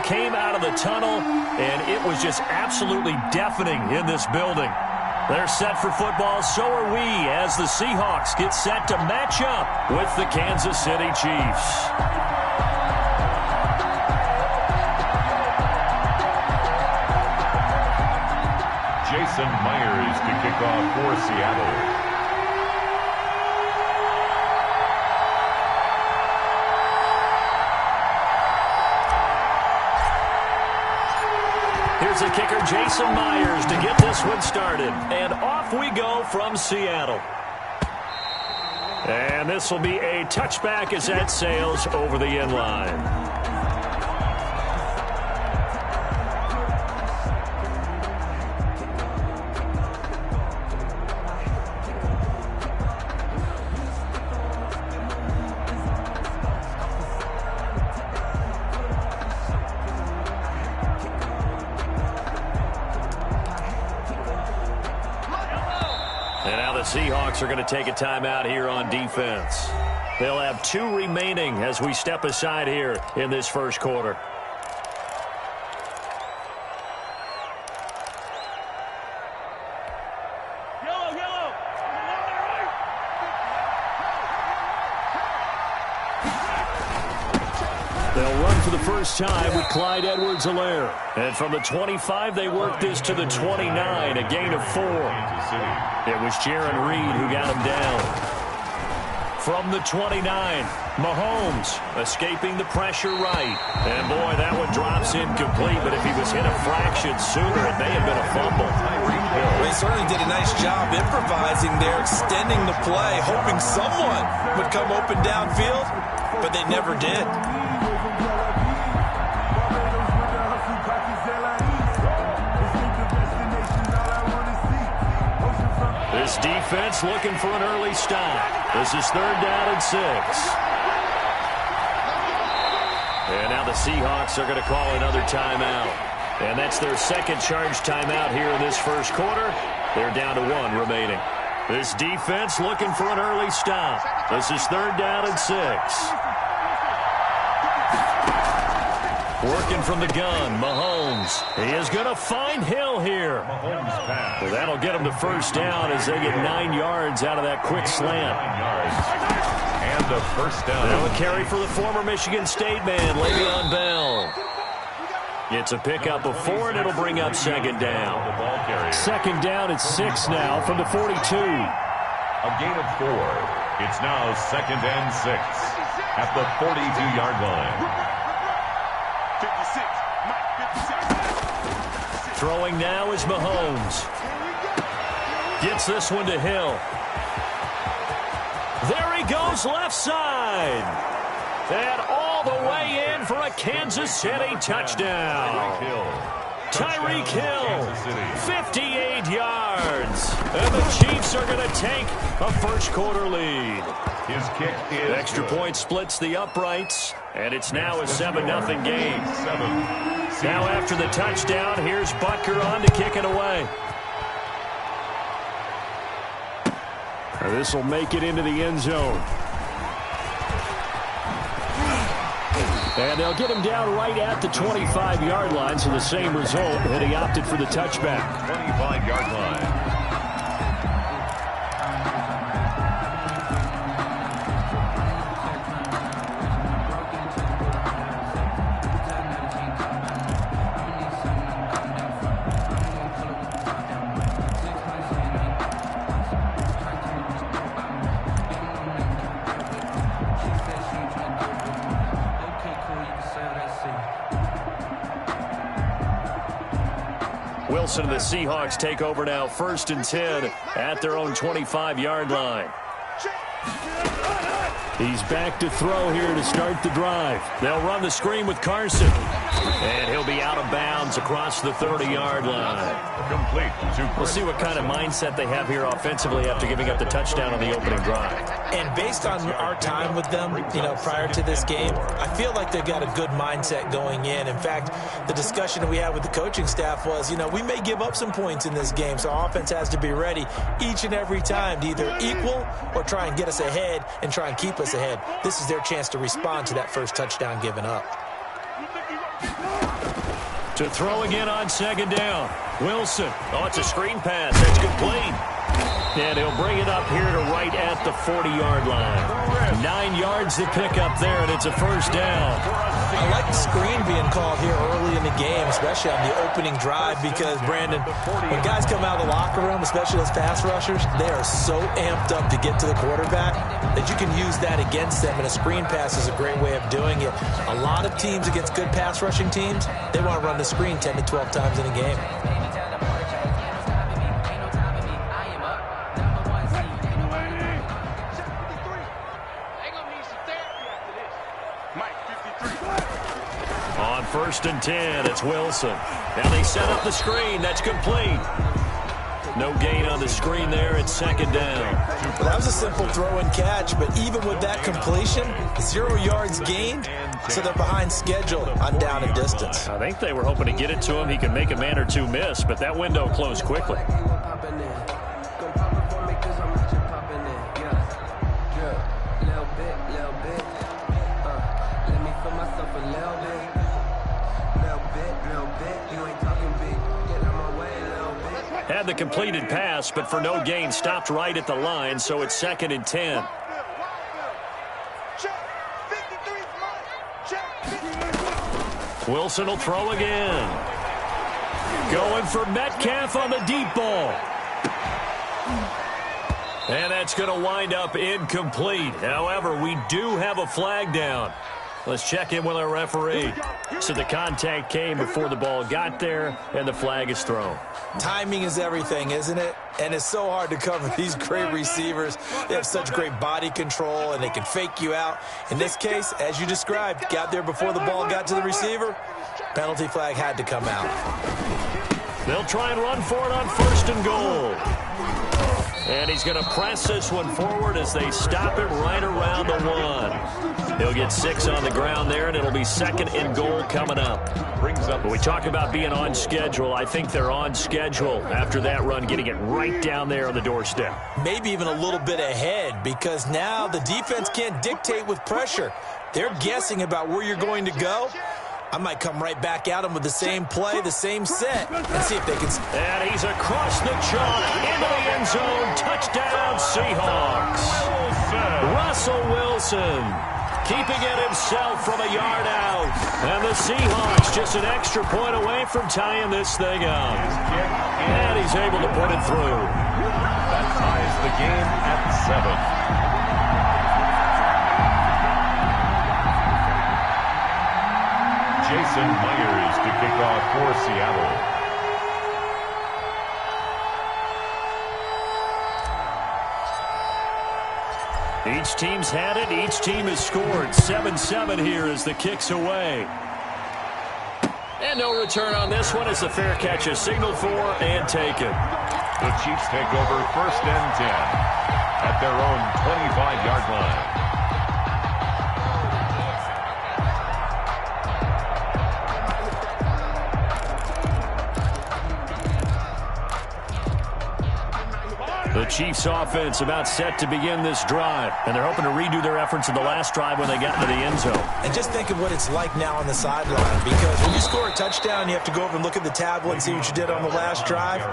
came out of the tunnel, and it was just absolutely deafening in this building. They're set for football, so are we, as the Seahawks get set to match up with the Kansas City Chiefs. Jason Myers to kick off for Seattle. Here's the kicker, Jason Myers, to get this one started. And off we go from Seattle. And this will be a touchback as that sails over the end line. Seahawks are going to take a timeout here on defense. They'll have 2 remaining as we step aside here in this first quarter. They'll run for the first time with Clyde Edwards-Helaire. And from the 25, they work this to the 29, a gain of 4. It was Jaron Reed who got him down. From the 29, Mahomes escaping the pressure right. And, boy, that one drops incomplete, but if he was hit a fraction sooner, it may have been a fumble. They certainly did a nice job improvising there, extending the play, hoping someone would come open downfield, but they never did. This defense looking for an early stop. This is 3rd down and 6. And now the Seahawks are going to call another timeout. And that's their second charge timeout here in this first quarter. They're down to 1 remaining. This defense looking for an early stop. This is 3rd down and 6. Working from the gun, Mahomes. He is going to find Hill here. Mahomes pass. Well, that'll get him to first down as they get 9 yards out of that quick slant. 9 yards. And a first down. Now a carry for the former Michigan State man, Le'Veon Bell. It's a pickup of 4, and it'll bring up 2nd down. 2nd down at 6 now from the 42. A gain of 4. It's now 2nd and 6 at the 42-yard line. Throwing now is Mahomes. Gets this one to Hill. There he goes left side. And all the way in for a Kansas City touchdown. Tyreek Hill, 58 yards. And the Chiefs are going to take a first quarter lead. His kick is extra point splits the uprights, and it's now a 7-0 game. Now after the touchdown, here's Butker on to kick it away. This will make it into the end zone. And they'll get him down right at the 25-yard line, so the same result, and he opted for the touchback. 25-yard line. Wilson and the Seahawks take over now, 1st and 10 at their own 25-yard line. He's back to throw here to start the drive. They'll run the screen with Carson. And he'll be out of bounds across the 30-yard line. Complete. We'll see what kind of mindset they have here offensively after giving up the touchdown on the opening drive. And based on our time with them, prior to this game, I feel like they've got a good mindset going in. In fact, the discussion that we had with the coaching staff was, we may give up some points in this game, so our offense has to be ready each and every time to either equal or try and get us ahead and try and keep us ahead. This is their chance to respond to that first touchdown given up. To throw again on second down. Wilson. Oh, it's a screen pass. That's complete. And he'll bring it up here to right at the 40-yard line. 9 yards to pick up there, and it's a first down. I like the screen being called here early in the game, especially on the opening drive, because, Brandon, when guys come out of the locker room, especially those pass rushers, they are so amped up to get to the quarterback that you can use that against them, and a screen pass is a great way of doing it. A lot of teams against good pass rushing teams, they want to run the screen 10 to 12 times in a game. On 1st and 10, it's Wilson. Now they set up the screen. That's complete. No gain on the screen there. It's second down. Well, that was a simple throw and catch, but even with that completion, 0 yards gained, so they're behind schedule on down and distance. I think they were hoping to get it to him. He could make a man or two miss, but that window closed quickly. Had the completed pass, but for no gain, stopped right at the line, so it's 2nd and 10. Wilson will throw again. Going for Metcalf on the deep ball. And that's going to wind up incomplete. However, we do have a flag down. Let's check in with our referee. So the contact came before the ball got there, and the flag is thrown. Timing is everything, isn't it? And it's so hard to cover these great receivers. They have such great body control, and they can fake you out. In this case, as you described, got there before the ball got to the receiver. Penalty flag had to come out. They'll try and run for it on 1st and goal. And he's going to press this one forward as they stop it right around the 1. He'll get 6 on the ground there, and it'll be 2nd and goal coming up. When we talk about being on schedule, I think they're on schedule after that run, getting it right down there on the doorstep. Maybe even a little bit ahead, because now the defense can't dictate with pressure. They're guessing about where you're going to go. I might come right back at him with the same play, the same set, and see if they can. And he's across the chalk into the end zone. Touchdown, Seahawks. Russell Wilson keeping it himself from a yard out. And the Seahawks just an extra point away from tying this thing up. And he's able to put it through. That ties the game at 7. Jason Myers to kick off for Seattle. Each team's had it. Each team has scored. 7-7 here as the kick's away. And no return on this one as the fair catch is signaled for and taken. The Chiefs take over 1st and 10 at their own 25-yard line. The Chiefs offense about set to begin this drive, and they're hoping to redo their efforts in the last drive when they got into the end zone. And just think of what it's like now on the sideline, because when you score a touchdown, you have to go over and look at the tablet and see what you did on the last drive.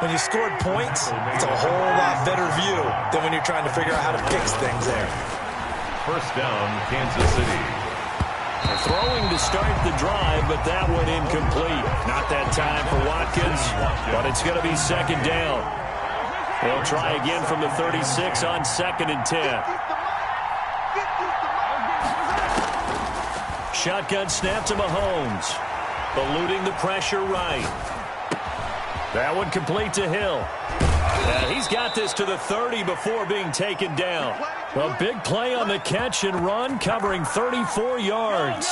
When you scored points, it's a whole lot better view than when you're trying to figure out how to fix things there. 1st down, Kansas City. Throwing to start the drive, but that one incomplete. Not that time for Watkins, but it's going to be 2nd down. They'll try again from the 36 on 2nd and 10. Shotgun snap to Mahomes. Eluding the pressure right. That one complete to Hill. And he's got this to the 30 before being taken down. A big play on the catch and run, covering 34 yards.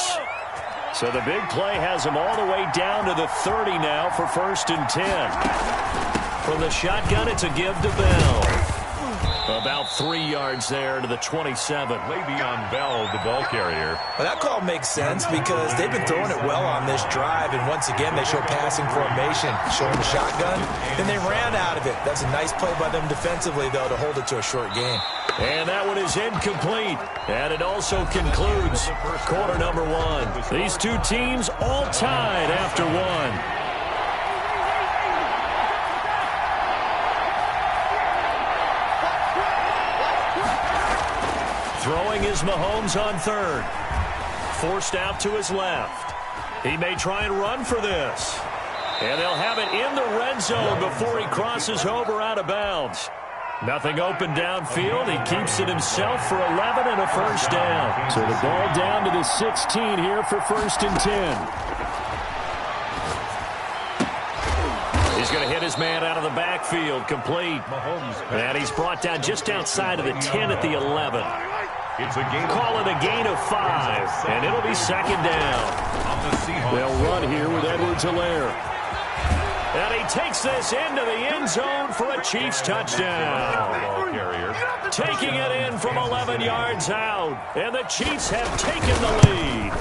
So the big play has him all the way down to the 30 now for 1st and 10. From the shotgun, it's a give to Bell. About 3 yards there to the 27. Le'Veon Bell, the ball carrier. Well, that call makes sense because they've been throwing it well on this drive, and once again, they show passing formation, showing the shotgun, and they ran out of it. That's a nice play by them defensively, though, to hold it to a short game. And that one is incomplete. And it also concludes quarter number 1. These two teams all tied after 1. Throwing is Mahomes on third. Forced out to his left. He may try and run for this. And they'll have it in the red zone before he crosses over out of bounds. Nothing open downfield. He keeps it himself for 11 and a first down. So the ball down to the 16 here for 1st and 10. He's going to hit his man out of the backfield, complete. And he's brought down just outside of the 10 at the 11. Call it a gain of 5, and it'll be 2nd down. They'll run here with Edwards-Helaire. And he takes this into the end zone for a Chiefs touchdown. Taking it in from 11 yards out, and the Chiefs have taken the lead.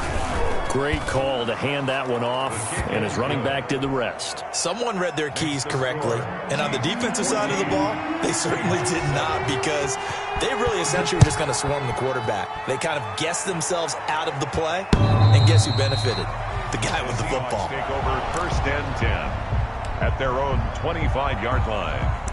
Great call to hand that one off, and his running back did the rest. Someone read their keys correctly, and on the defensive side of the ball, they certainly did not, because they really essentially were just going to swarm the quarterback. They kind of guessed themselves out of the play, and guess who benefited? The guy with the football. Take over 1st and 10 at their own 25-yard line.